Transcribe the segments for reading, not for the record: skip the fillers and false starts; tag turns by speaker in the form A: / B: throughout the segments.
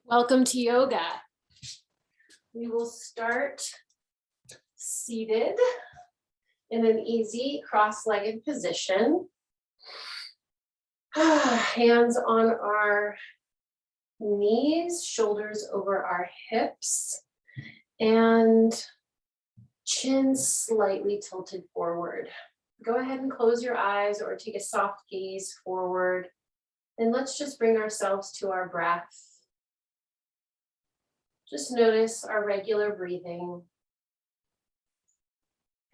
A: Welcome to yoga. We will start seated in an easy cross-legged position. Hands on our knees, shoulders over our hips, and chin slightly tilted forward. Go ahead and close your eyes or take a soft gaze forward. And let's just bring ourselves to our breath. Just notice our regular breathing.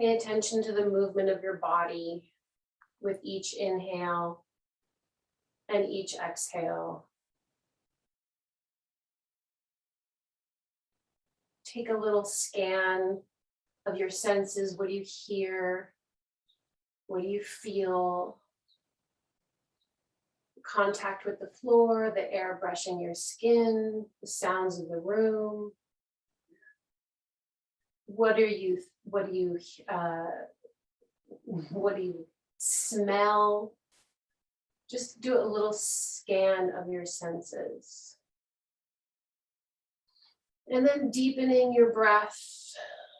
A: Pay attention to the movement of your body with each inhale and each exhale. Take a little scan of your senses. What do you hear? What do you feel? Contact with the floor, the air brushing your skin, the sounds of the room. What do you smell? Just do a little scan of your senses. And then deepening your breath,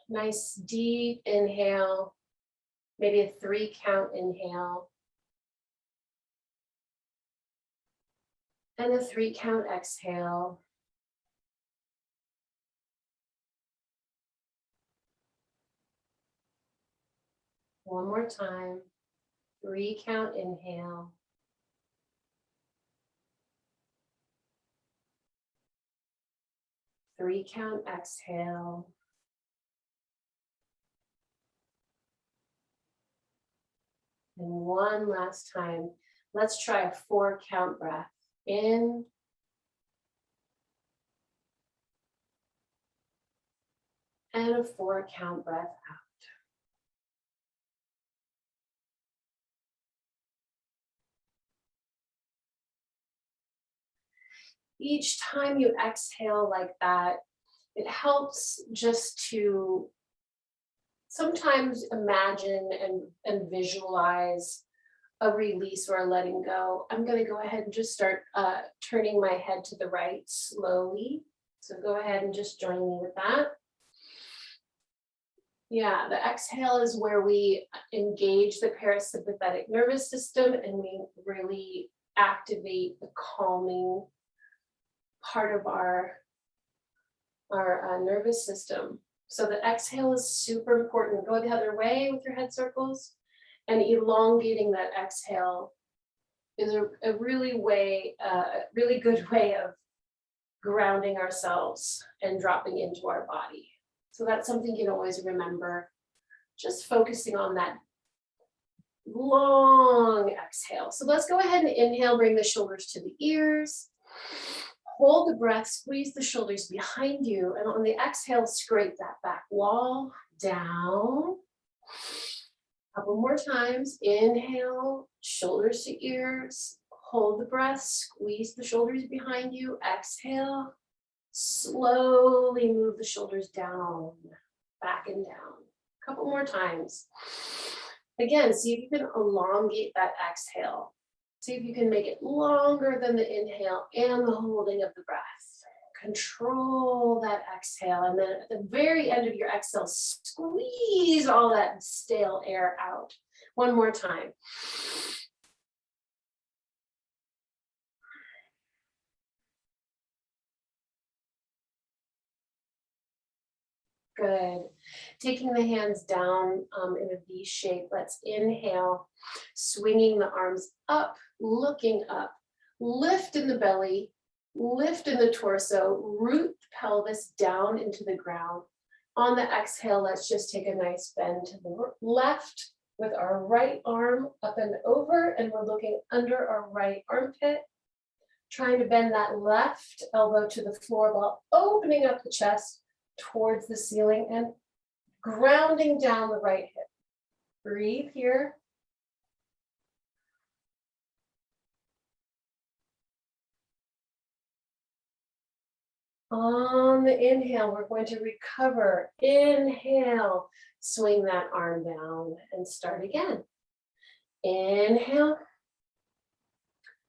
A: nice deep inhale, maybe a 3-count inhale. And a 3-count exhale. One more time. 3-count inhale. Three-count exhale. And one last time. Let's try a 4-count breath. In and a 4-count breath out. Each time you exhale like that, it helps just to sometimes imagine and visualize a release or a letting go. I'm going to go ahead and just start turning my head to the right slowly. So go ahead and just join me with that. Yeah, the exhale is where we engage the parasympathetic nervous system and we really activate the calming part of our nervous system. So the exhale is super important. Go the other way with your head circles. And elongating that exhale is a really good way of grounding ourselves and dropping into our body. So that's something you can always remember. Just focusing on that long exhale. So let's go ahead and inhale, bring the shoulders to the ears. Hold the breath, squeeze the shoulders behind you. And on the exhale, scrape that back wall down. Couple more times. Inhale, shoulders to ears. Hold the breath, squeeze the shoulders behind you. Exhale, slowly move the shoulders down, back and down. Couple more times. Again, see if you can elongate that exhale. See if you can make it longer than the inhale and the holding of the breath. Control that exhale, and then at the very end of your exhale, squeeze all that stale air out. One more time. Good. Taking the hands down in a V shape, let's inhale, swinging the arms up, looking up, lift in the belly, lift in the torso, root the pelvis down into the ground. On the exhale, let's just take a nice bend to the left with our right arm up and over, and we're looking under our right armpit, trying to bend that left elbow to the floor while opening up the chest towards the ceiling and grounding down the right hip. Breathe here. On the inhale, we're going to recover. Inhale, swing that arm down and start again. Inhale,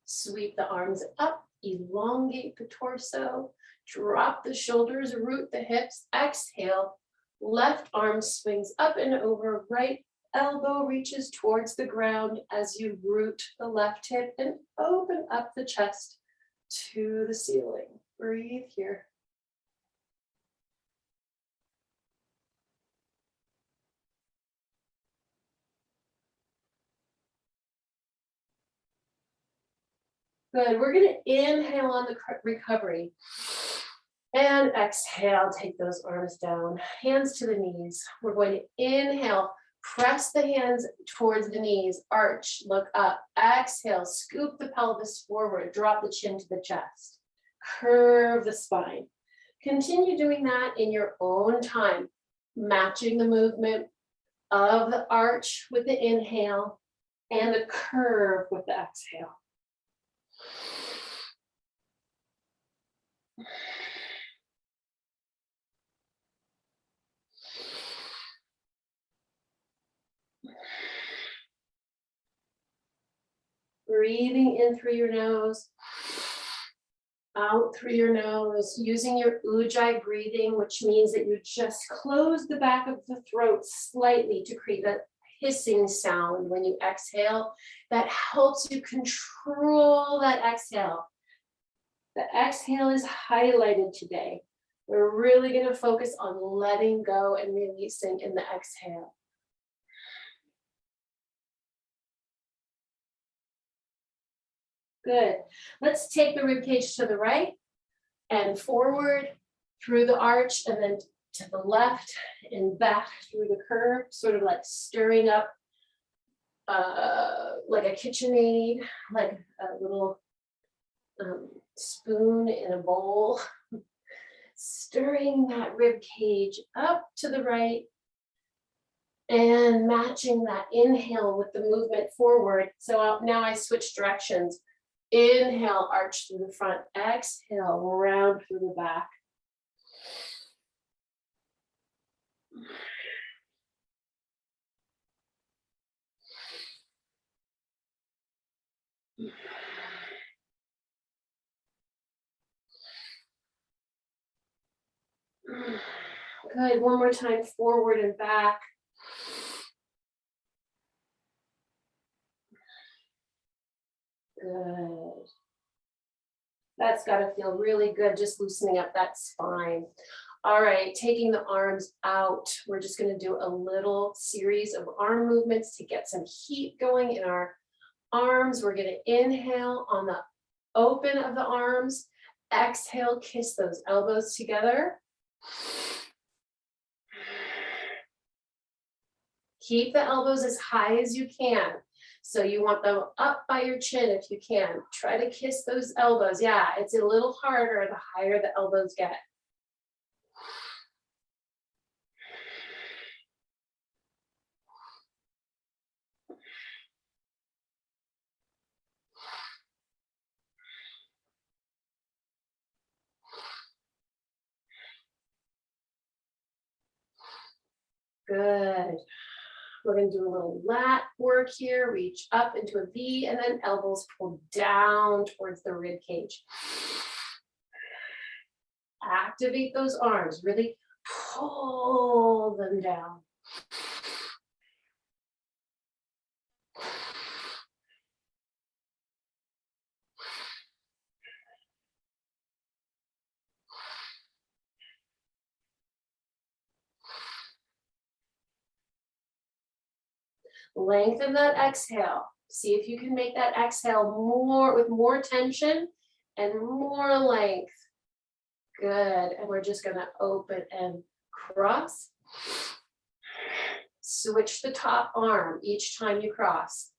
A: sweep the arms up, elongate the torso, Drop the shoulders, root the hips, exhale. Left arm swings up and over, right elbow reaches towards the ground as you root the left hip and open up the chest to the ceiling. Breathe here. Good, we're gonna inhale on the recovery. And exhale, take those arms down, hands to the knees. We're going to inhale, press the hands towards the knees, arch, look up. Exhale, scoop the pelvis forward, drop the chin to the chest. Curve the spine. Continue doing that in your own time, matching the movement of the arch with the inhale and the curve with the exhale. Breathing in through your nose, out through your nose, using your Ujjayi breathing, which means that you just close the back of the throat slightly to create a hissing sound when you exhale. That helps you control that exhale. The exhale is highlighted today. We're really going to focus on letting go and releasing in the exhale. Good. Let's take the ribcage to the right and forward through the arch and then to the left and back through the curve, sort of like stirring up like a KitchenAid, like a little spoon in a bowl. Stirring that rib cage up to the right and matching that inhale with the movement forward. So now I switch directions. Inhale, arch through the front. Exhale, round through the back. Good, one more time, forward and back. Good. That's got to feel really good, just loosening up that spine. All right, taking the arms out. We're just going to do a little series of arm movements to get some heat going in our arms. We're going to inhale on the open of the arms. Exhale, kiss those elbows together. Keep the elbows as high as you can. So you want them up by your chin if you can. Try to kiss those elbows. Yeah, it's a little harder the higher the elbows get. Good. We're going to do a little lat work here. Reach up into a V and then elbows pull down towards the rib cage. Activate those arms. Really pull them down. Lengthen that exhale. See if you can make that exhale with more tension and more length. Good. And we're just going to open and cross. Switch the top arm each time you cross.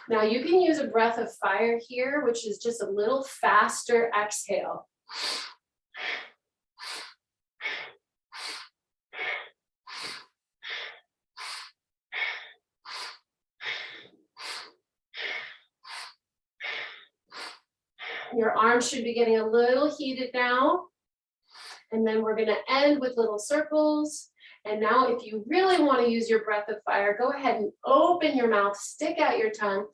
A: Now you can use a breath of fire here, which is just a little faster exhale. Your arms should be getting a little heated now. And then we're going to end with little circles. And now if you really want to use your breath of fire, go ahead and open your mouth, stick out your tongue.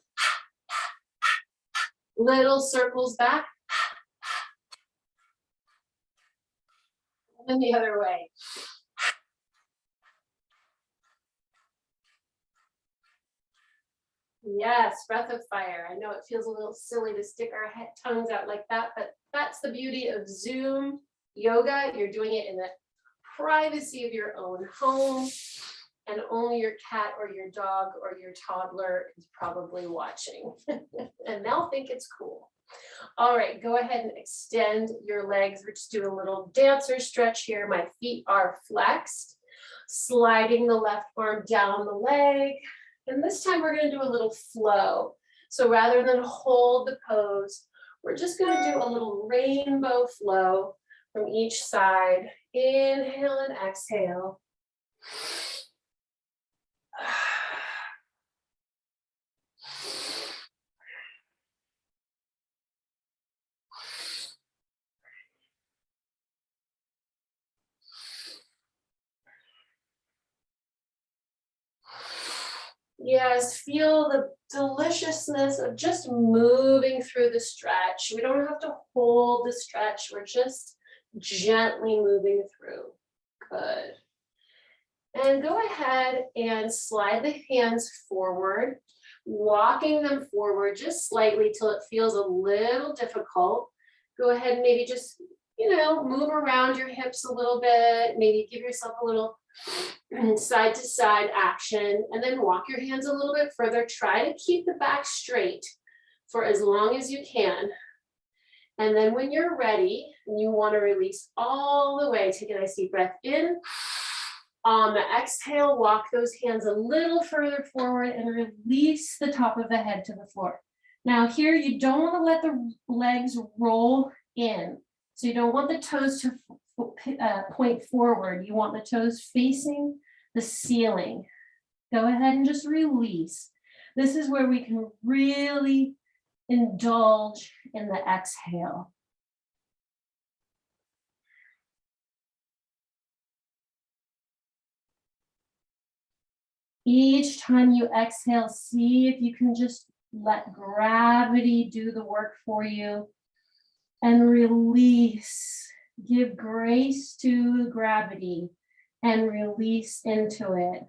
A: Little circles back. And the other way. Yes, breath of fire. I know it feels a little silly to stick our tongues out like that, but that's the beauty of Zoom yoga. You're doing it in the privacy of your own home, and only your cat or your dog or your toddler is probably watching, and they'll think it's cool. All right, go ahead and extend your legs. We're just doing a little dancer stretch here. My feet are flexed, sliding the left arm down the leg. And this time we're going to do a little flow. So rather than hold the pose, we're just going to do a little rainbow flow from each side. Inhale and exhale. Yes, feel the deliciousness of just moving through the stretch. We don't have to hold the stretch. We're just gently moving through. Good. And go ahead and slide the hands forward, walking them forward just slightly till it feels a little difficult. Go ahead and maybe just, move around your hips a little bit. Maybe give yourself a little side to side action, and then walk your hands a little bit further. Try to keep the back straight for as long as you can. And then when you're ready and you want to release all the way, take a nice deep breath in. On the exhale, walk those hands a little further forward and release the top of the head to the floor. Now here, you don't want to let the legs roll in. So you don't want the toes to point forward. You want the toes facing the ceiling. Go ahead and just release. This is where we can really indulge in the exhale. Each time you exhale, see if you can just let gravity do the work for you and release. Give grace to gravity and release into it.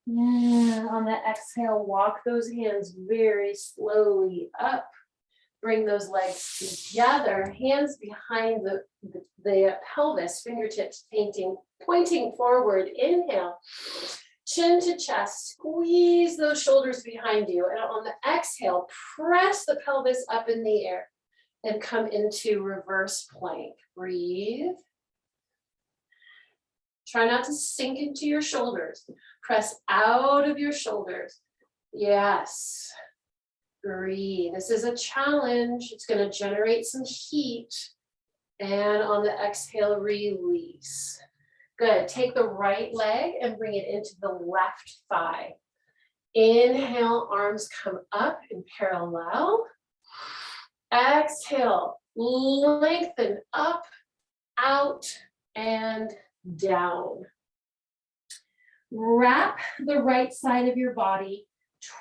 A: Yeah, on the exhale, walk those hands very slowly up. Bring those legs together, hands behind the pelvis, fingertips pointing forward. Inhale, chin to chest, squeeze those shoulders behind you. And on the exhale, press the pelvis up in the air and come into reverse plank. Breathe. Try not to sink into your shoulders. Press out of your shoulders. Yes. Breathe. This is a challenge. It's going to generate some heat. And on the exhale, release. Good. Take the right leg and bring it into the left thigh. Inhale, arms come up in parallel. Exhale, lengthen up, out, and down. Wrap the right side of your body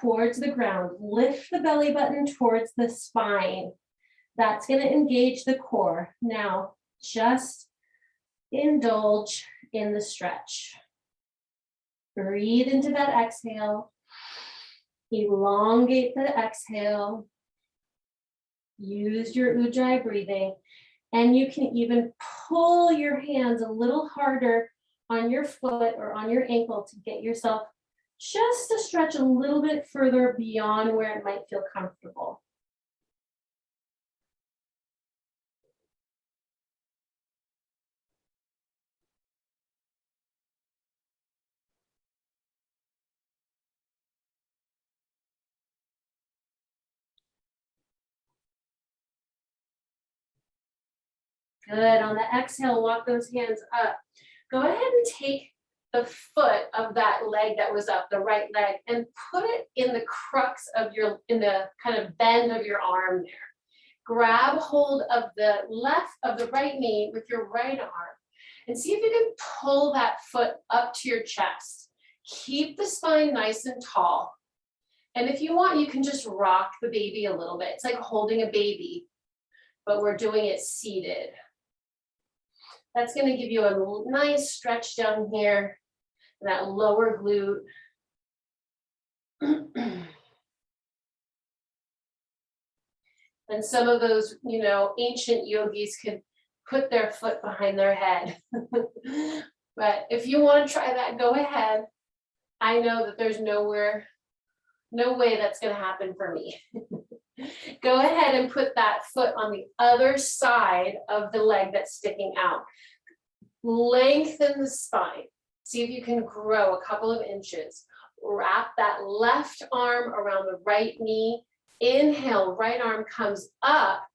A: towards the ground. Lift the belly button towards the spine. That's going to engage the core. Now, just indulge in the stretch. Breathe into that exhale. Elongate the exhale. Use your Ujjayi breathing. And you can even pull your hands a little harder on your foot or on your ankle to get yourself just to stretch a little bit further beyond where it might feel comfortable. Good. On the exhale, walk those hands up. Go ahead and take the foot of that leg that was up, the right leg, and put it in the crux of your, in the kind of bend of your arm there. Grab hold of the right knee with your right arm and see if you can pull that foot up to your chest. Keep the spine nice and tall. And if you want, you can just rock the baby a little bit. It's like holding a baby, but we're doing it seated. That's going to give you a nice stretch down here, that lower glute. And some of those, you know, ancient yogis could put their foot behind their head. But if you want to try that, go ahead. I know that there's no way that's going to happen for me. Go ahead and put that foot on the other side of the leg that's sticking out. Lengthen the spine. See if you can grow a couple of inches. Wrap that left arm around the right knee. Inhale, right arm comes up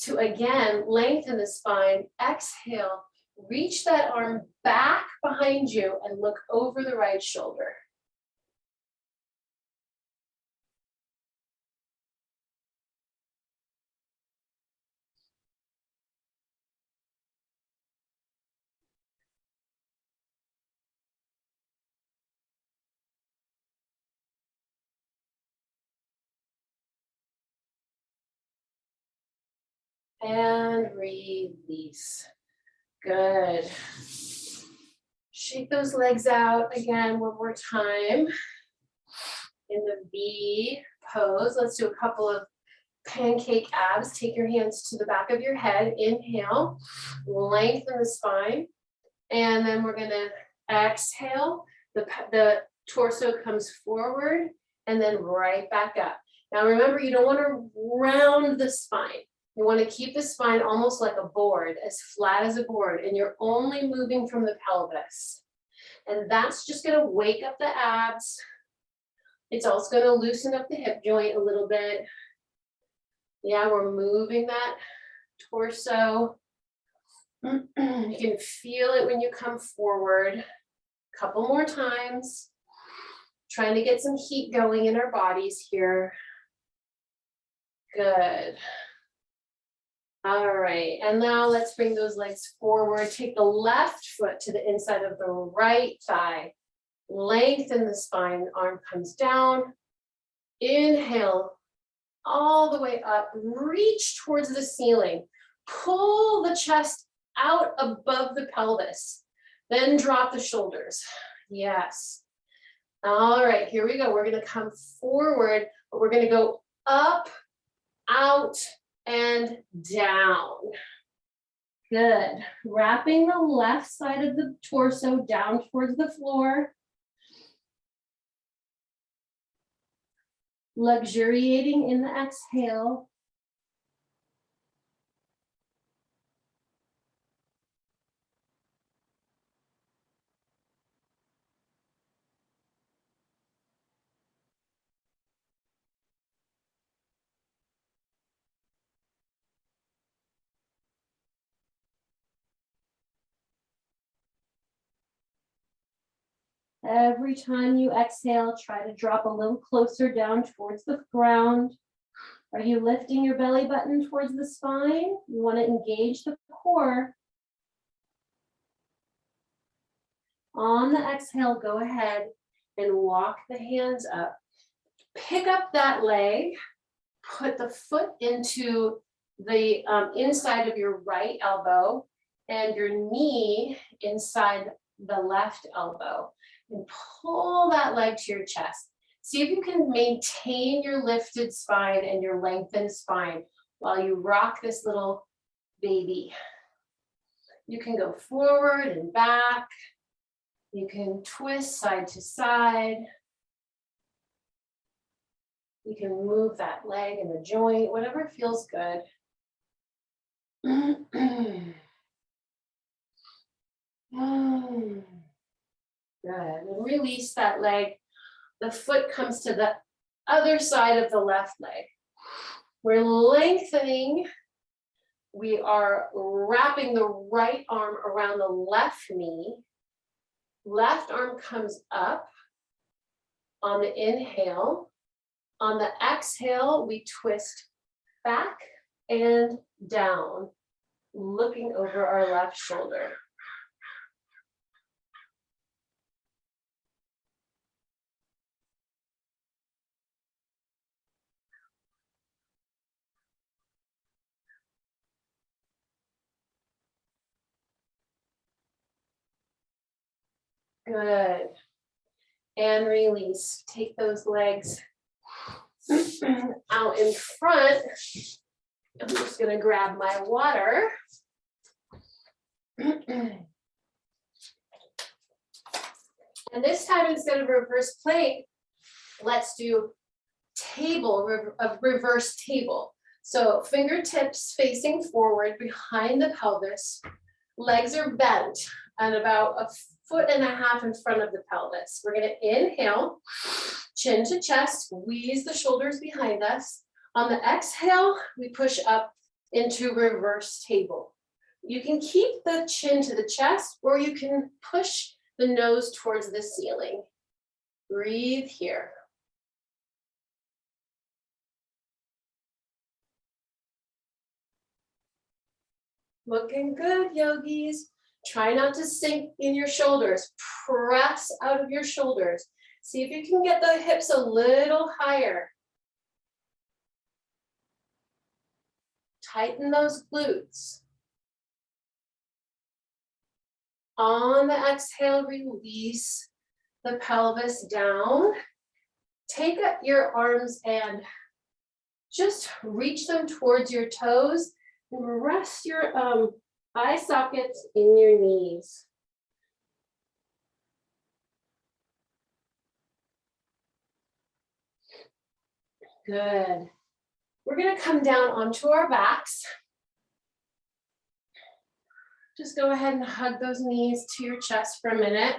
A: to again lengthen the spine. Exhale, reach that arm back behind you and look over the right shoulder. And release. Good. Shake those legs out again one more time. In the V pose, let's do a couple of pancake abs. Take your hands to the back of your head. Inhale, lengthen the spine. And then we're gonna exhale. The torso comes forward and then right back up. Now remember, you don't wanna round the spine. You want to keep the spine almost like a board, as flat as a board, and you're only moving from the pelvis. And that's just going to wake up the abs. It's also going to loosen up the hip joint a little bit. Yeah, we're moving that torso. You can feel it when you come forward. A couple more times. Trying to get some heat going in our bodies here. Good. All right, and now let's bring those legs forward. Take the left foot to the inside of the right thigh. Lengthen the spine, arm comes down. Inhale, all the way up. Reach towards the ceiling. Pull the chest out above the pelvis. Then drop the shoulders. Yes. All right, here we go. We're gonna come forward, but we're gonna go up, out, and down. Good. Wrapping the left side of the torso down towards the floor. Luxuriating in the exhale. Every time you exhale, try to drop a little closer down towards the ground. Are you lifting your belly button towards the spine? You want to engage the core. On the exhale, go ahead and walk the hands up. Pick up that leg, put the foot into the inside of your right elbow and your knee inside the left elbow. And pull that leg to your chest. See if you can maintain your lifted spine and your lengthened spine while you rock this little baby. You can go forward and back. You can twist side to side. You can move that leg and the joint, whatever feels good. Good, and release that leg. The foot comes to the other side of the left leg. We're lengthening. We are wrapping the right arm around the left knee. Left arm comes up on the inhale. On the exhale, we twist back and down, looking over our left shoulder. Good. And release. Take those legs out in front. I'm just going to grab my water. And this time, instead of reverse plank, let's do a reverse table. So fingertips facing forward behind the pelvis. Legs are bent and about 1.5 feet in front of the pelvis. We're going to inhale, chin to chest, squeeze the shoulders behind us. On the exhale, we push up into reverse table. You can keep the chin to the chest, or you can push the nose towards the ceiling. Breathe here. Looking good, yogis. Try not to sink in your shoulders. Press out of your shoulders. See if you can get the hips a little higher. Tighten those glutes. On the exhale, release the pelvis down. Take up your arms and just reach them towards your toes and rest your eye sockets in your knees. Good. We're going to come down onto our backs. Just go ahead and hug those knees to your chest for a minute.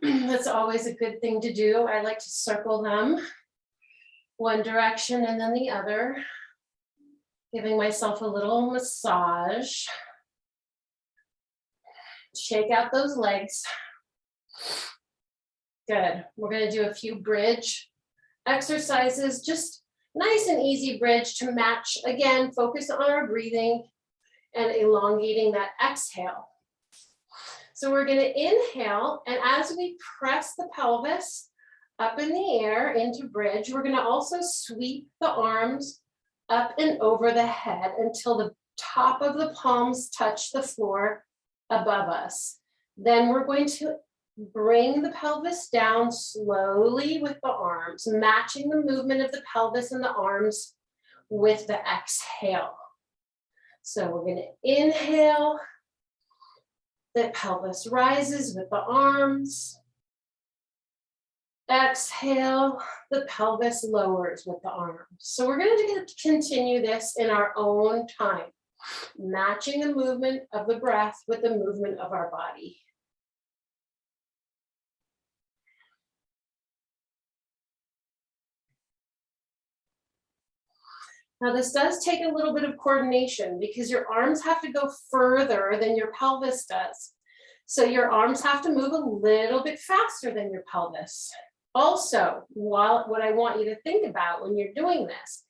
A: That's always a good thing to do. I like to circle them one direction and then the other, giving myself a little massage. Shake out those legs. Good. We're going to do a few bridge exercises, just nice and easy bridge to match. Again, focus on our breathing and elongating that exhale. So we're going to inhale, and as we press the pelvis up in the air into bridge, we're going to also sweep the arms up and over the head until the top of the palms touch the floor above us. Then we're going to bring the pelvis down slowly with the arms, matching the movement of the pelvis and the arms with the exhale. So we're going to inhale, the pelvis rises with the arms. Exhale, the pelvis lowers with the arms. So we're going to continue this in our own time, matching the movement of the breath with the movement of our body. Now this does take a little bit of coordination because your arms have to go further than your pelvis does. So your arms have to move a little bit faster than your pelvis. Also, what I want you to think about when you're doing this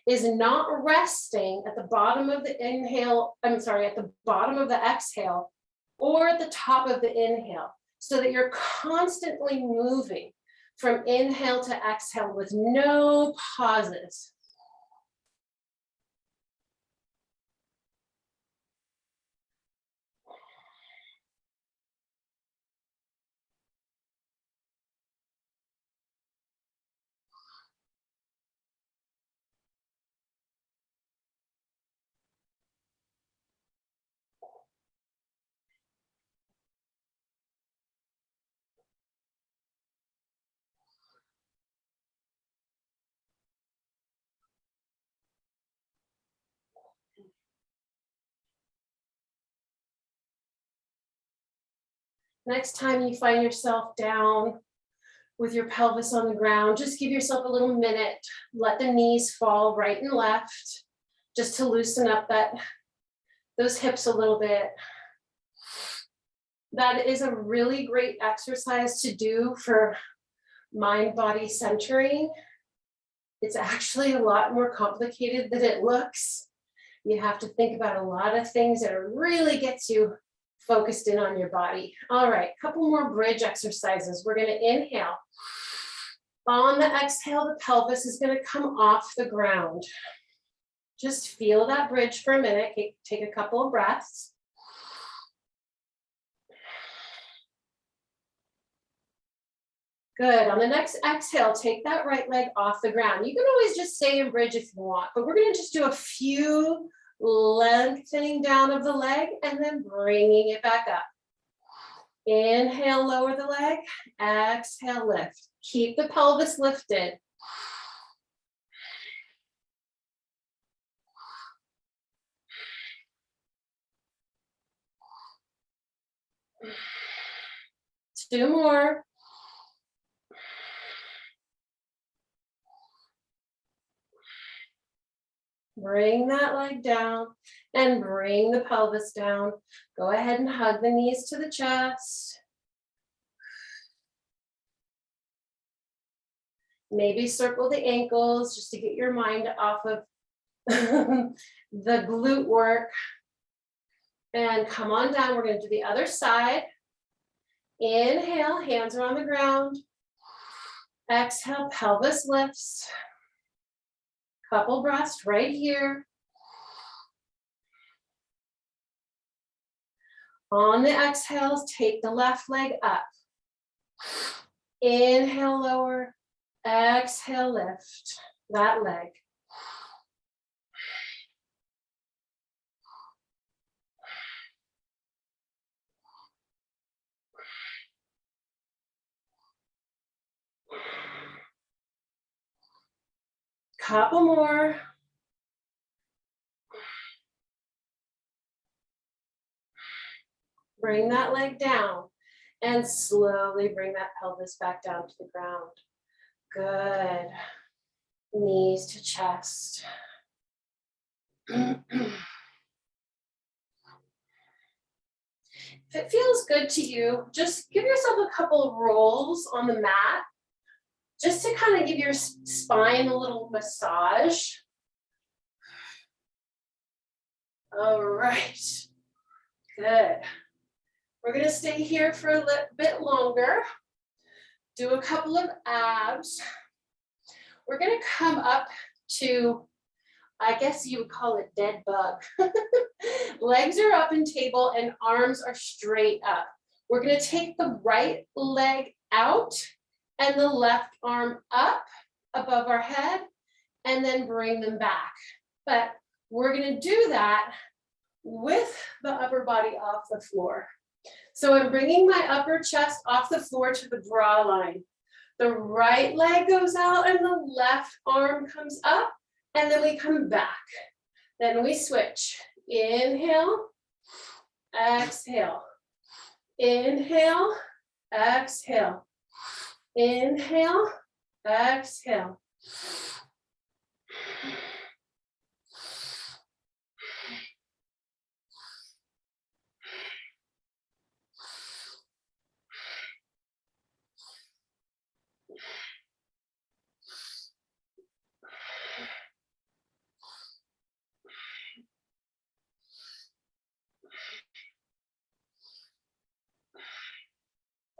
A: is not resting at the bottom of the inhale, at the bottom of the exhale or at the top of the inhale, so that you're constantly moving from inhale to exhale with no pauses. Next time you find yourself down with your pelvis on the ground, just give yourself a little minute. Let the knees fall right and left, just to loosen up those hips a little bit. That is a really great exercise to do for mind-body centering. It's actually a lot more complicated than it looks. You have to think about a lot of things that really gets you focused in on your body. All right, couple more bridge exercises. We're gonna inhale. On the exhale, the pelvis is gonna come off the ground. Just feel that bridge for a minute. Take a couple of breaths. Good, on the next exhale, take that right leg off the ground. You can always just stay in bridge if you want, but we're gonna just do a few lengthening down of the leg and then bringing it back up. Inhale, lower the leg, exhale, lift. Keep the pelvis lifted. Two more. Bring that leg down and bring the pelvis down. Go ahead and hug the knees to the chest. Maybe circle the ankles just to get your mind off of the glute work. And come on down, we're gonna do the other side. Inhale, hands are on the ground. Exhale, pelvis lifts. Couple breaths right here. On the exhales, take the left leg up. Inhale, lower. Exhale, lift that leg. Couple more. Bring that leg down and slowly bring that pelvis back down to the ground. Good. Knees to chest. If it feels good to you, just give yourself a couple of rolls on the mat, just to kind of give your spine a little massage. All right, good. We're gonna stay here for a little bit longer. Do a couple of abs. We're gonna come up to, I guess you would call it dead bug. Legs are up in table and arms are straight up. We're gonna take the right leg out and the left arm up above our head and then bring them back. But we're gonna do that with the upper body off the floor. So I'm bringing my upper chest off the floor to the bra line. The right leg goes out and the left arm comes up, and then we come back. Then we switch. Inhale, exhale. Inhale, exhale. Inhale, exhale.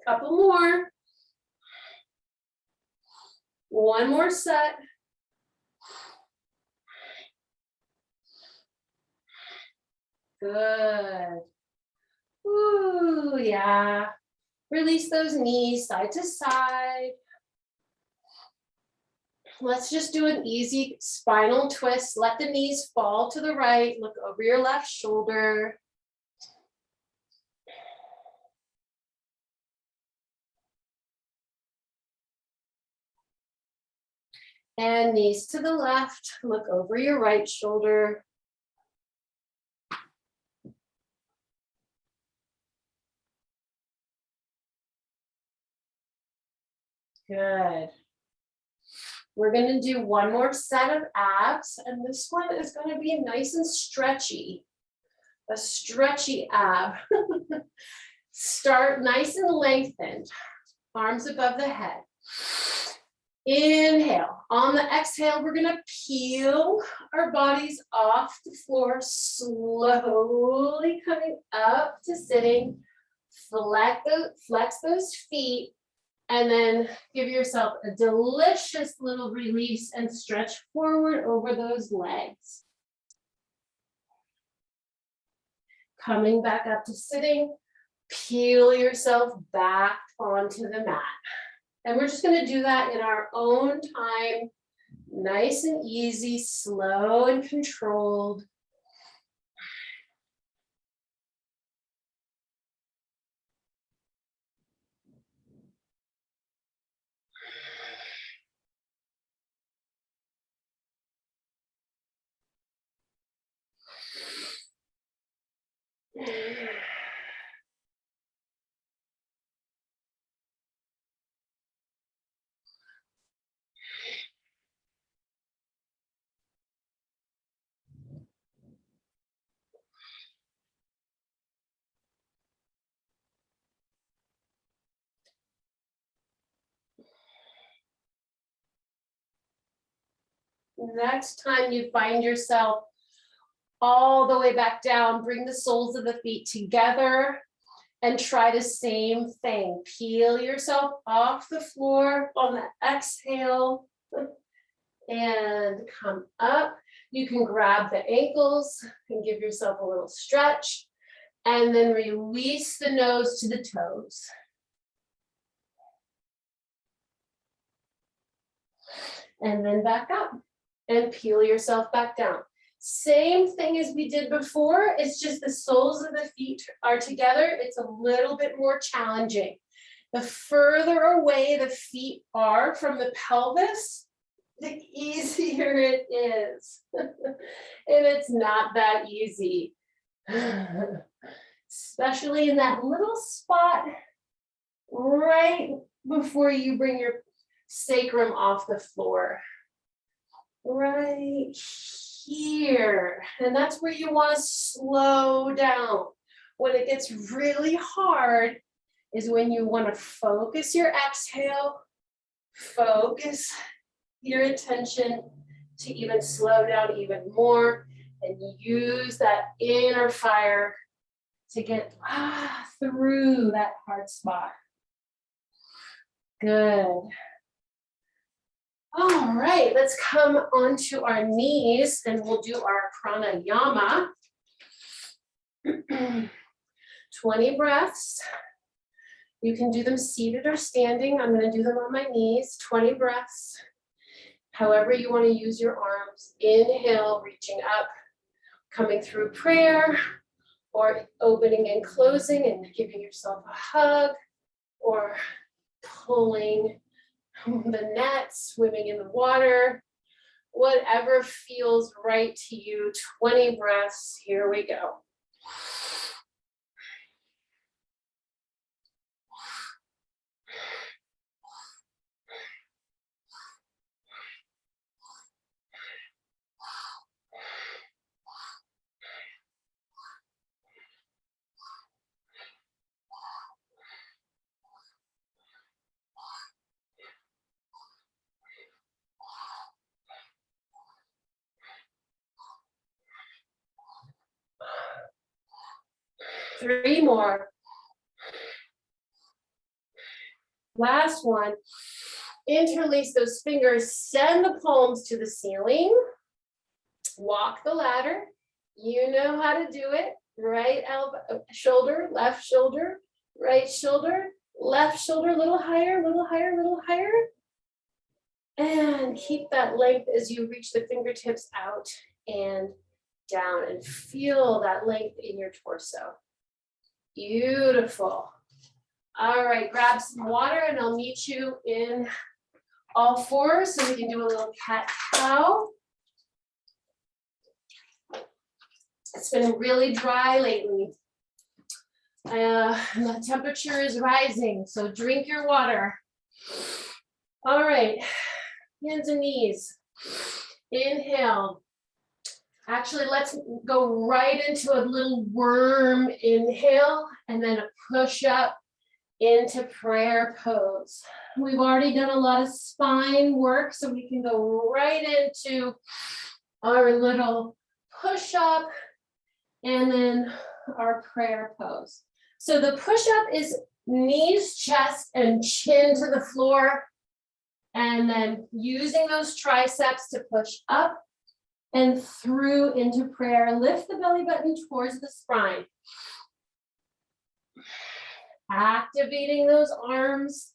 A: Couple more. One more set. Good. Ooh, yeah. Release those knees side to side. Let's just do an easy spinal twist. Let the knees fall to the right. Look over your left shoulder. And knees to the left. Look over your right shoulder. Good. We're going to do one more set of abs, and this one is going to be nice and stretchy. A stretchy ab. Start nice and lengthened, arms above the head. Inhale. On the exhale, we're gonna peel our bodies off the floor, slowly coming up to sitting. Flex those feet, and then give yourself a delicious little release and stretch forward over those legs. Coming back up to sitting, peel yourself back onto the mat. And we're just gonna do that in our own time, nice and easy, slow and controlled. Next time you find yourself all the way back down, bring the soles of the feet together and try the same thing. Peel yourself off the floor on the exhale and come up. You can grab the ankles and give yourself a little stretch and then release the nose to the toes. And then back up and peel yourself back down. Same thing as we did before, it's just the soles of the feet are together. It's a little bit more challenging. The further away the feet are from the pelvis, the easier it is. And it's not that easy. Especially in that little spot right before you bring your sacrum off the floor. Right here. And that's where you want to slow down. When it gets really hard is when you want to focus your exhale, focus your attention to even slow down even more and use that inner fire to get through that hard spot. Good. All right, let's come onto our knees and we'll do our pranayama. 20 breaths. You can do them seated or standing. I'm going to do them on my knees. 20 breaths. However you want to use your arms. Inhale, reaching up, coming through prayer, or opening and closing and giving yourself a hug, or pulling the net, swimming in the water, whatever feels right to you. 20 breaths, here we go. Three more. Last one. Interlace those fingers, send the palms to the ceiling. Walk the ladder. You know how to do it. Right elbow, shoulder, left shoulder, right shoulder, left shoulder, a little higher, little higher, little higher. And keep that length as you reach the fingertips out and down, and feel that length in your torso. Beautiful. All right, grab some water and I'll meet you in all fours so we can do a little cat-cow. It's been really dry lately. The temperature is rising, so drink your water. All right, hands and knees. Inhale. Actually, let's go right into a little worm inhale and then a push up into prayer pose. We've already done a lot of spine work, so we can go right into our little push up and then our prayer pose. So the push up is knees, chest, and chin to the floor, and then using those triceps to push up and through into prayer. Lift the belly button towards the spine. Activating those arms,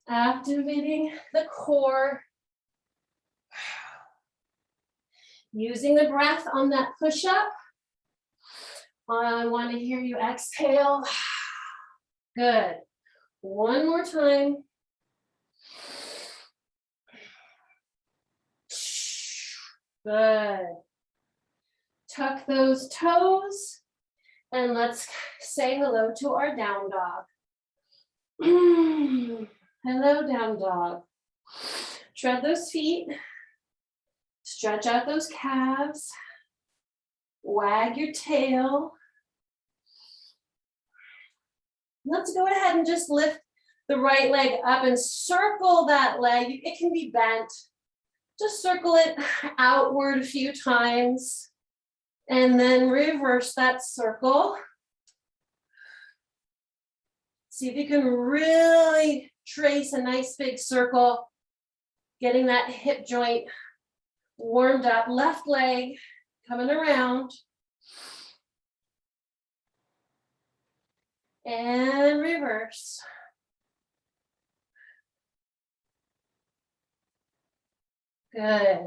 A: activating the core. Using the breath on that push-up. I want to hear you exhale. Good. One more time. Good. Tuck those toes. And let's say hello to our down dog. Hello, down dog. Tread those feet. Stretch out those calves. Wag your tail. Let's go ahead and just lift the right leg up and circle that leg. It can be bent. Just circle it outward a few times. And then reverse that circle. See if you can really trace a nice big circle, getting that hip joint warmed up. Left leg coming around. And reverse. Good.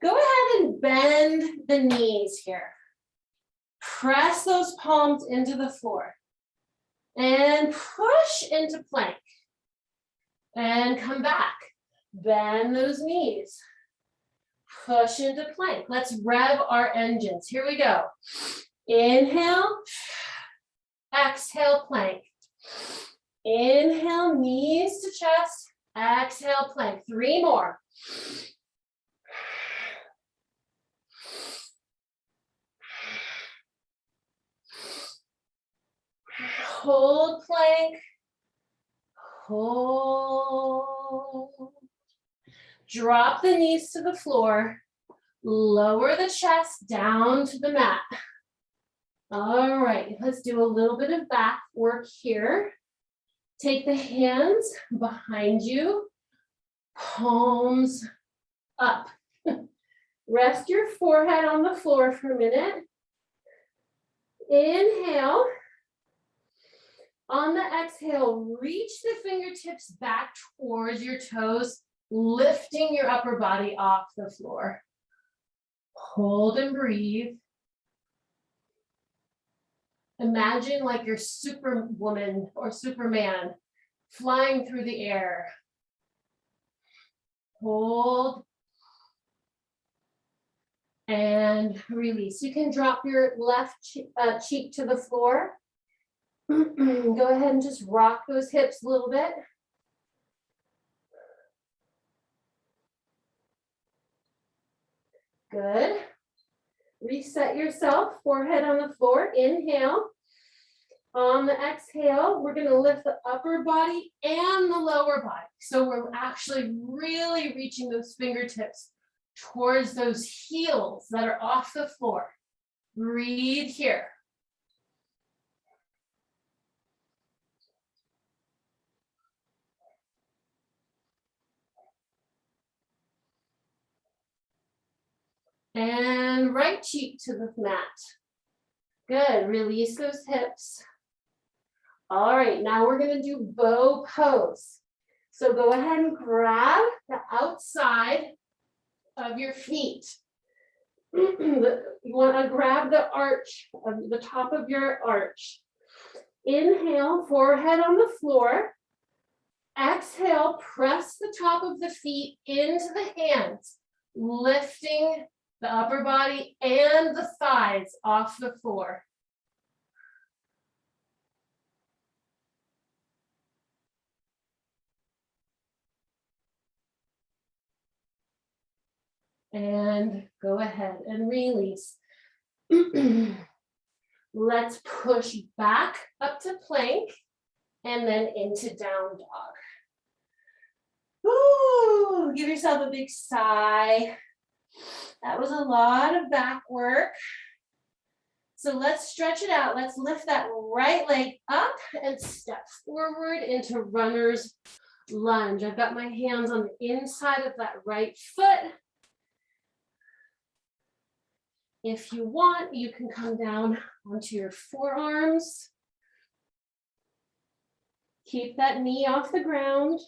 A: Go ahead and bend the knees here. Press those palms into the floor. And push into plank. And come back. Bend those knees. Push into plank. Let's rev our engines. Here we go. Inhale. Exhale, plank. Inhale, knees to chest. Exhale, plank. 3 more. Hold plank. Hold. Drop the knees to the floor. Lower the chest down to the mat. All right, let's do a little bit of back work here. Take the hands behind you, palms up. Rest your forehead on the floor for a minute. Inhale. On the exhale, reach the fingertips back towards your toes, lifting your upper body off the floor. Hold and breathe. Imagine like you're Superwoman or Superman flying through the air. Hold and release. You can drop your left cheek to the floor. Go ahead and just rock those hips a little bit. Good. Reset yourself, forehead on the floor. Inhale. On the exhale, we're going to lift the upper body and the lower body. So we're actually really reaching those fingertips towards those heels that are off the floor. Breathe here. And right cheek to the mat. Good, release those hips. All right, now we're gonna do bow pose. So go ahead and grab the outside of your feet. You wanna grab the arch, of the top of your arch. Inhale, forehead on the floor. Exhale, press the top of the feet into the hands, lifting the upper body and the thighs off the floor. And go ahead and release. Let's push back up to plank and then into down dog. Ooh, give yourself a big sigh. That was a lot of back work. So let's stretch it out. Let's lift that right leg up and step forward into runner's lunge. I've got my hands on the inside of that right foot. If you want, you can come down onto your forearms. Keep that knee off the ground.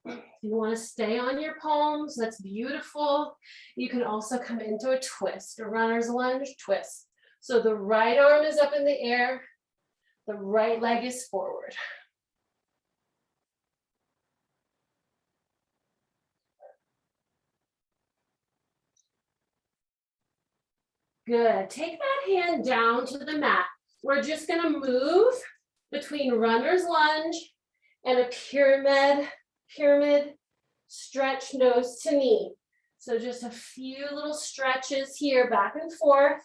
A: If you want to stay on your palms, that's beautiful. You can also come into a twist, a runner's lunge twist. So the right arm is up in the air, the right leg is forward. Good. Take that hand down to the mat. We're just going to move between runner's lunge and a pyramid stretch nose to knee. So just a few little stretches here, back and forth.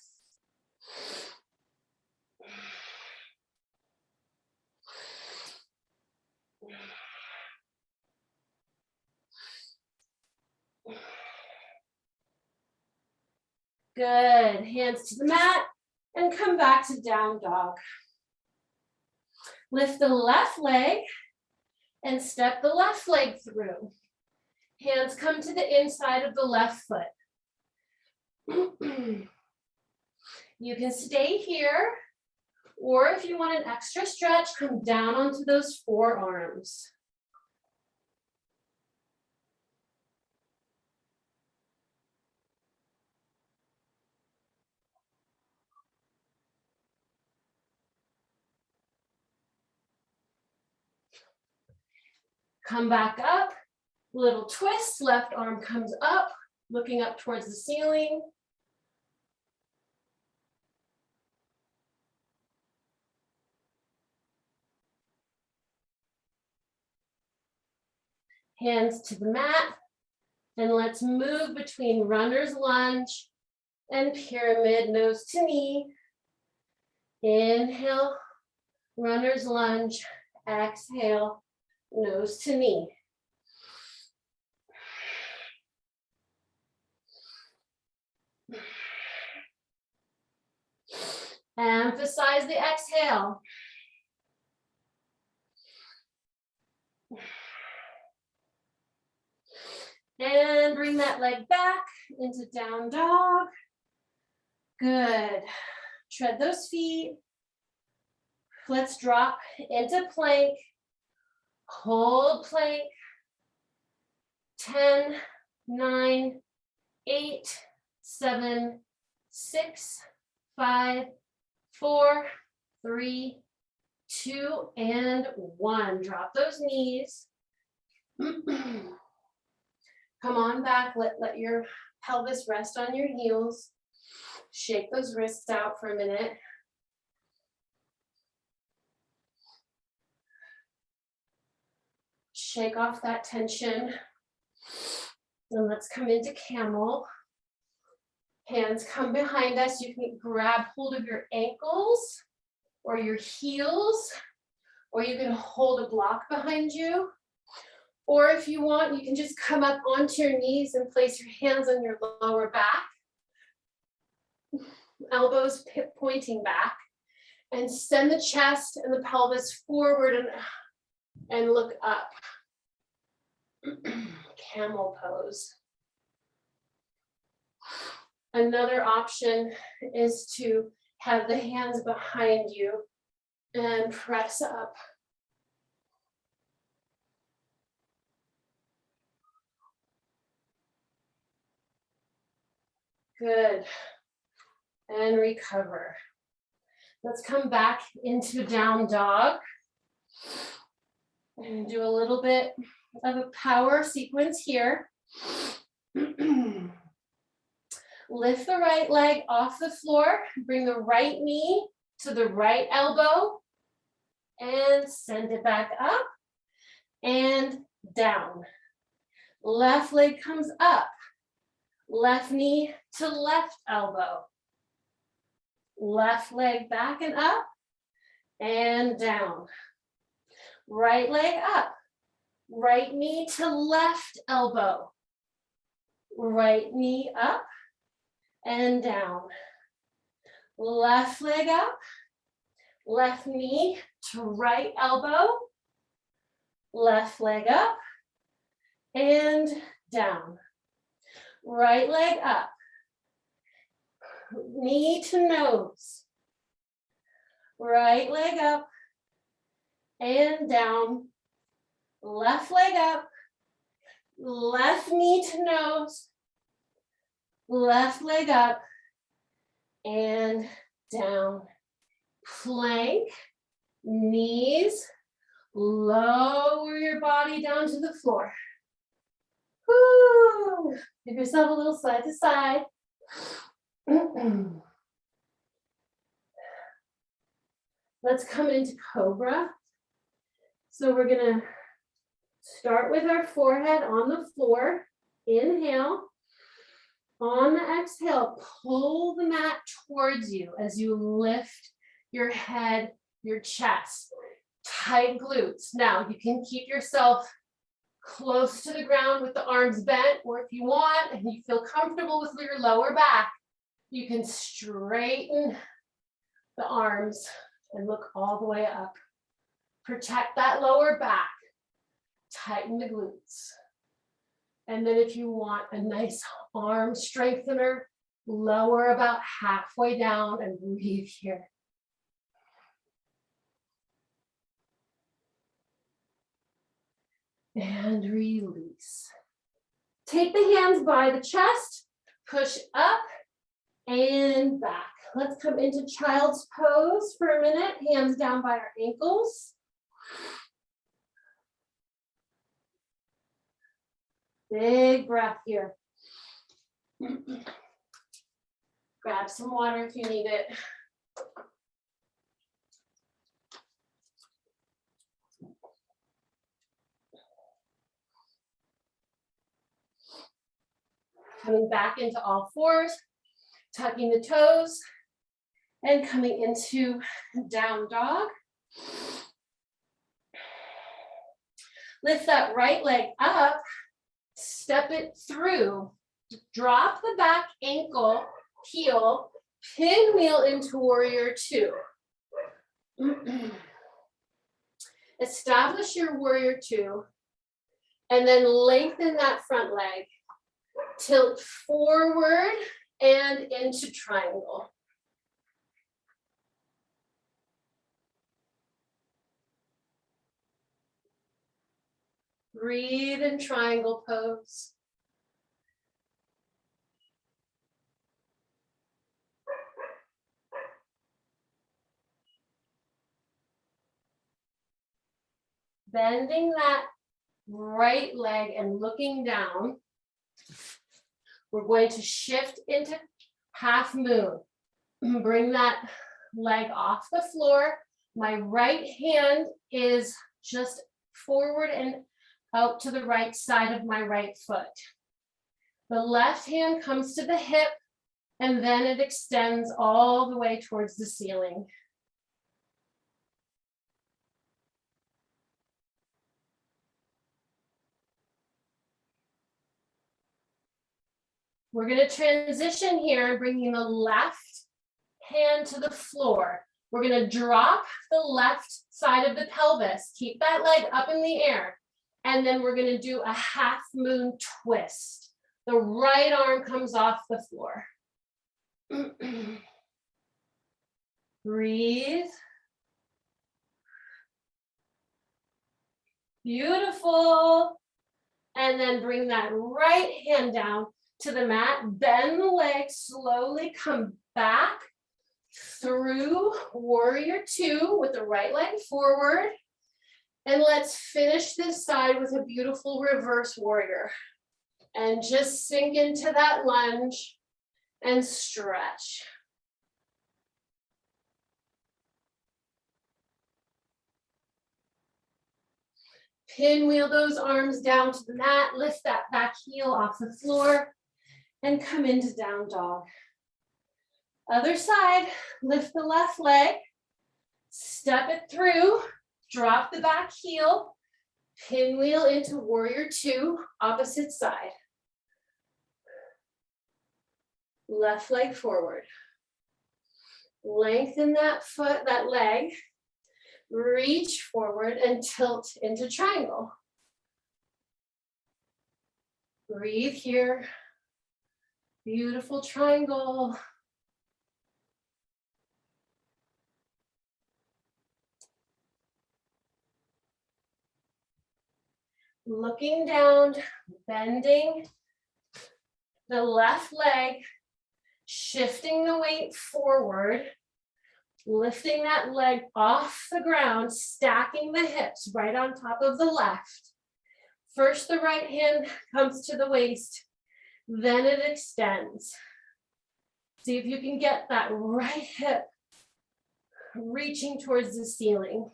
A: Good. Hands to the mat and come back to down dog. Lift the left leg and step the left leg through. Hands come to the inside of the left foot. You can stay here, or if you want an extra stretch, come down onto those forearms. Come back up, little twist, left arm comes up, looking up towards the ceiling. Hands to the mat, and let's move between runner's lunge and pyramid nose to knee. Inhale, runner's lunge, exhale, nose to knee. Emphasize the exhale. And bring that leg back into down dog. Good. Tread those feet. Let's drop into plank. Hold plank. 10, 9, 8, 7, 6, 5, 4, 3, 2, and 1. Drop those knees. Come on back, let your pelvis rest on your heels. Shake those wrists out for a minute. Shake off that tension. And let's come into camel. Hands come behind us. You can grab hold of your ankles or your heels, or you can hold a block behind you. Or if you want, you can just come up onto your knees and place your hands on your lower back. Elbows pointing back. And send the chest and the pelvis forward and look up. Camel pose. Another option is to have the hands behind you and press up. Good. And recover. Let's come back into down dog. And do a little bit of a power sequence here. Lift the right leg off the floor. Bring the right knee to the right elbow. And send it back up and down. Left leg comes up. Left knee to left elbow. Left leg back and up and down. Right leg up. Right knee to left elbow. Right knee up and down. Left leg up. Left knee to right elbow. Left leg up and down. Right leg up. Knee to nose. Right leg up and down. Left leg up. Left knee to nose. Left leg up and down. Plank, knees, lower your body down to the floor. Woo. Give yourself a little side to side. Let's come into Cobra. So we're gonna start with our forehead on the floor. Inhale. On the exhale, pull the mat towards you as you lift your head, your chest. Tight glutes. Now you can keep yourself close to the ground with the arms bent, or if you want and you feel comfortable with your lower back, you can straighten the arms and look all the way up. Protect that lower back. Tighten the glutes. And then if you want a nice arm strengthener, lower about halfway down and breathe here. And release. Take the hands by the chest, push up and back. Let's come into child's pose for a minute. Hands down by our ankles. Big breath here. Grab some water if you need it. Coming back into all fours, tucking the toes, and coming into down dog. Lift that right leg up. Step it through. Drop the back ankle, heel, pinwheel into warrior two. Establish your warrior two, and then lengthen that front leg. Tilt forward and into triangle. Breathe in triangle pose. Bending that right leg and looking down. We're going to shift into half moon. Bring that leg off the floor. My right hand is just forward and out to the right side of my right foot. The left hand comes to the hip and then it extends all the way towards the ceiling. We're going to transition here, bringing the left hand to the floor. We're going to drop the left side of the pelvis. Keep that leg up in the air. And then we're going to do a half moon twist. The right arm comes off the floor. Breathe. Beautiful. And then bring that right hand down to the mat. Bend the leg, slowly come back through warrior two with the right leg forward. And let's finish this side with a beautiful reverse warrior. And just sink into that lunge and stretch. pinwheel those arms down to the mat, lift that back heel off the floor, and come into down dog. Other side, lift the left leg, step it through, drop the back heel, pinwheel into warrior two, opposite side. Left leg forward. Lengthen that foot, that leg, reach forward and tilt into triangle. Breathe here. Beautiful triangle. Looking down, bending the left leg, shifting the weight forward, lifting that leg off the ground, stacking the hips right on top of the left. First, the right hand comes to the waist, then it extends. See if you can get that right hip reaching towards the ceiling.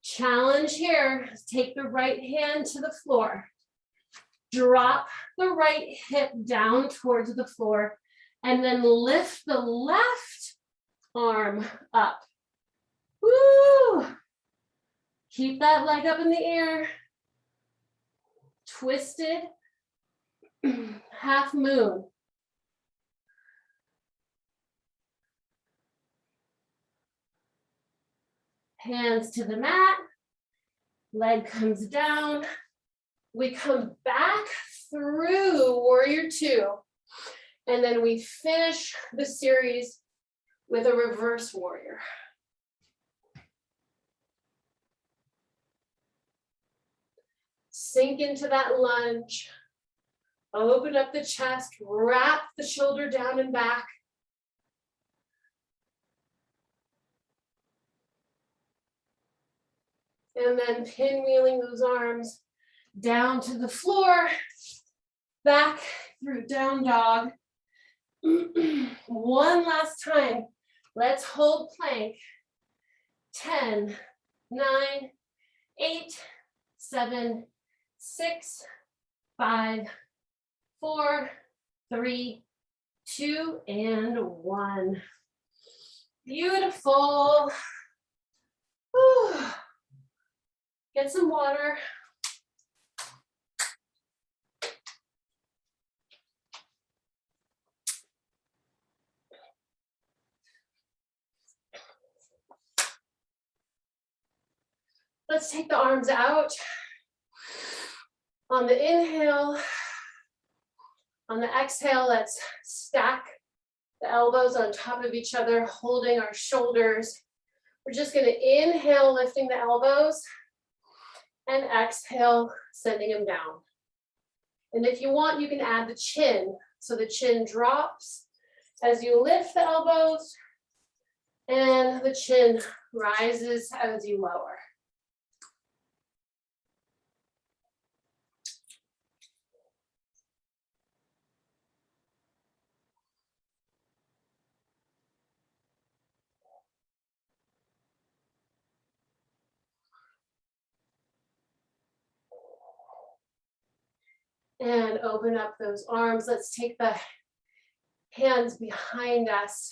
A: Challenge here, take the right hand to the floor. Drop the right hip down towards the floor and then lift the left arm up. Woo! Keep that leg up in the air. Twisted half moon. Hands to the mat, leg comes down. We come back through warrior two, and then we finish the series with a reverse warrior. Sink into that lunge, open up the chest, wrap the shoulder down and back. And then pinwheeling those arms down to the floor, back through down dog. One last time, let's hold plank. 10, 9, 8, 7, 6, 5, 4, 3, 2, and 1. Beautiful. Whew. Get some water. Let's take the arms out. On the inhale, on the exhale, let's stack the elbows on top of each other, holding our shoulders. We're just going to inhale, lifting the elbows, and exhale, sending them down. And if you want, you can add the chin. So the chin drops as you lift the elbows, and the chin rises as you lower. And open up those arms. Let's take the hands behind us,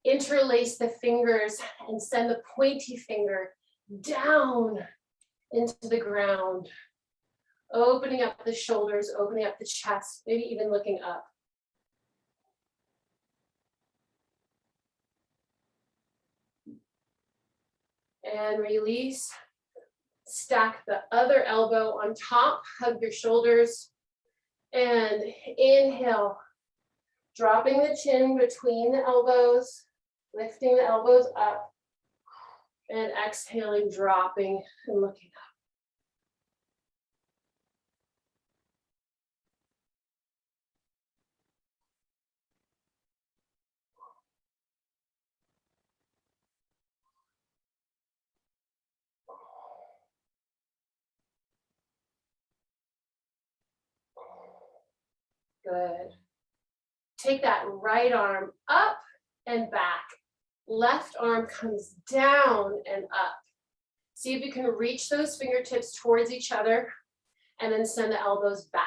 A: interlace the fingers, and send the pointy finger down into the ground. Opening up the shoulders, opening up the chest, maybe even looking up. And release. Stack the other elbow on top, hug your shoulders. And inhale, dropping the chin between the elbows, lifting the elbows up, and exhaling, dropping and looking up. Good. Take that right arm up and back. Left arm comes down and up. See if you can reach those fingertips towards each other and then send the elbows back.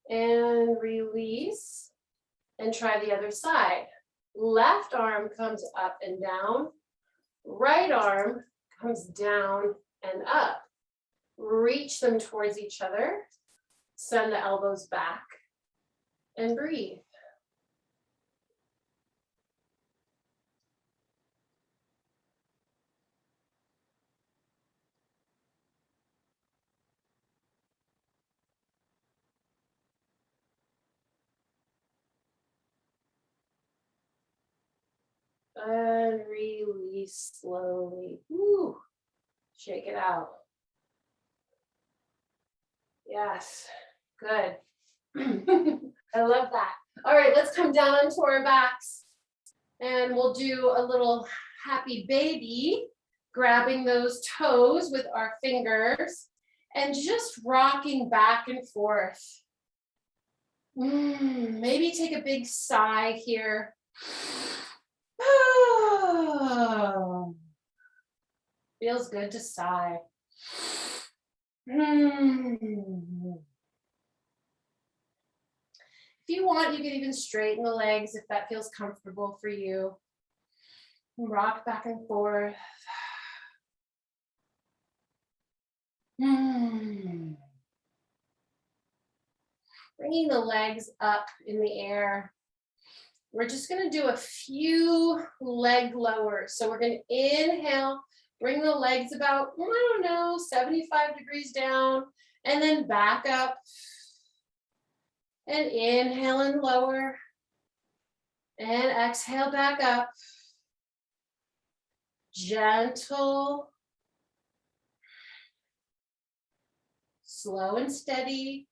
A: And release and try the other side. Left arm comes up and down. Right arm comes down and up. Reach them towards each other. Send the elbows back and breathe. And release slowly. Woo. Shake it out. Yes, good. I love that. All right, let's come down onto our backs and we'll do a little happy baby, grabbing those toes with our fingers and just rocking back and forth. Maybe take a big sigh here. Feels good to sigh. If you want, you can even straighten the legs if that feels comfortable for you. Rock back and forth. Bringing the legs up in the air. We're just going to do a few leg lowers. So we're going to inhale, bring the legs about, I don't know, 75 degrees down, and then back up. And inhale and lower. And exhale back up. Gentle. Slow and steady.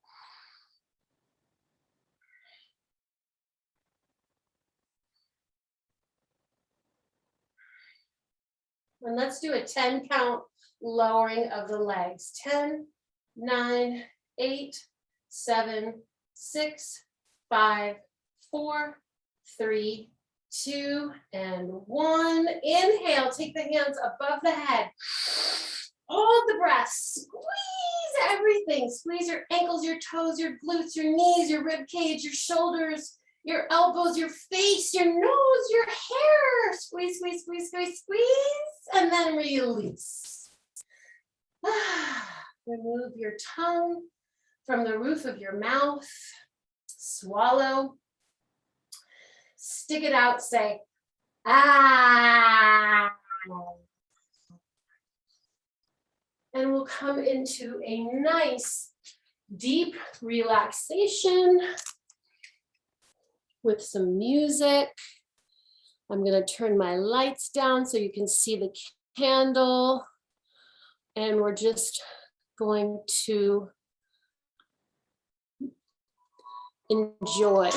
A: And let's do a 10 count lowering of the legs. 10, 9, 8, 7, 6, 5, 4, 3, 2, and 1. Inhale, take the hands above the head. Hold the breath. Squeeze everything. Squeeze your ankles, your toes, your glutes, your knees, your rib cage, your shoulders, your elbows, your face, your nose, your hair. Squeeze, squeeze, squeeze, squeeze, squeeze, and then release. Remove your tongue from the roof of your mouth. Swallow. Stick it out, say, ah. And we'll come into a nice, deep relaxation with some music. I'm going to turn my lights down so you can see the candle. And we're just going to enjoy.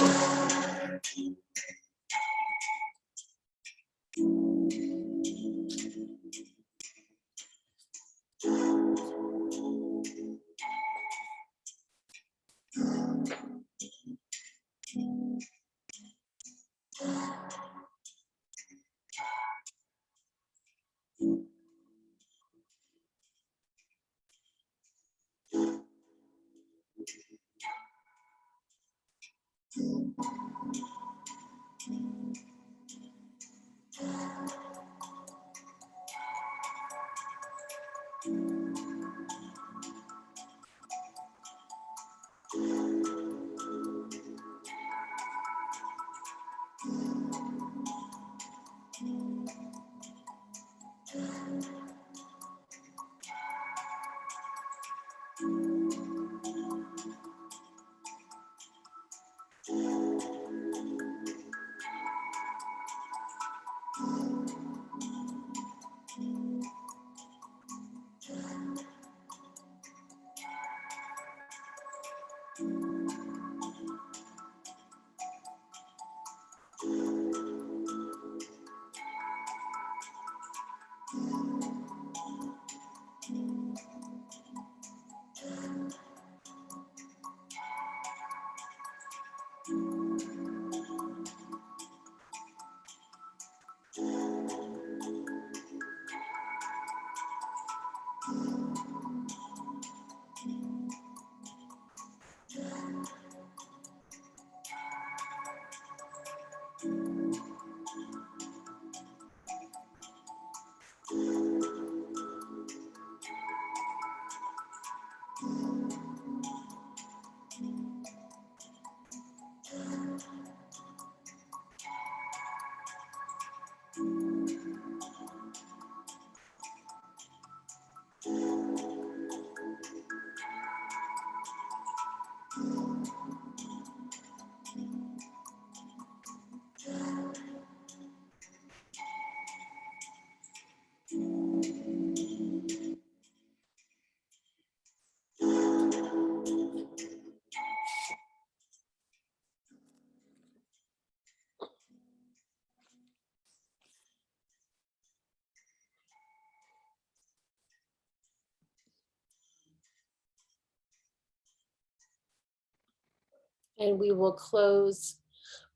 A: And we will close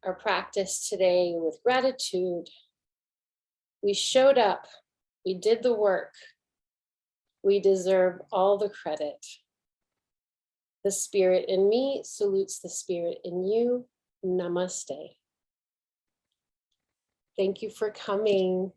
A: our practice today with gratitude. We showed up, we did the work, we deserve all the credit. The spirit in me salutes the spirit in you. Namaste. Thank you for coming.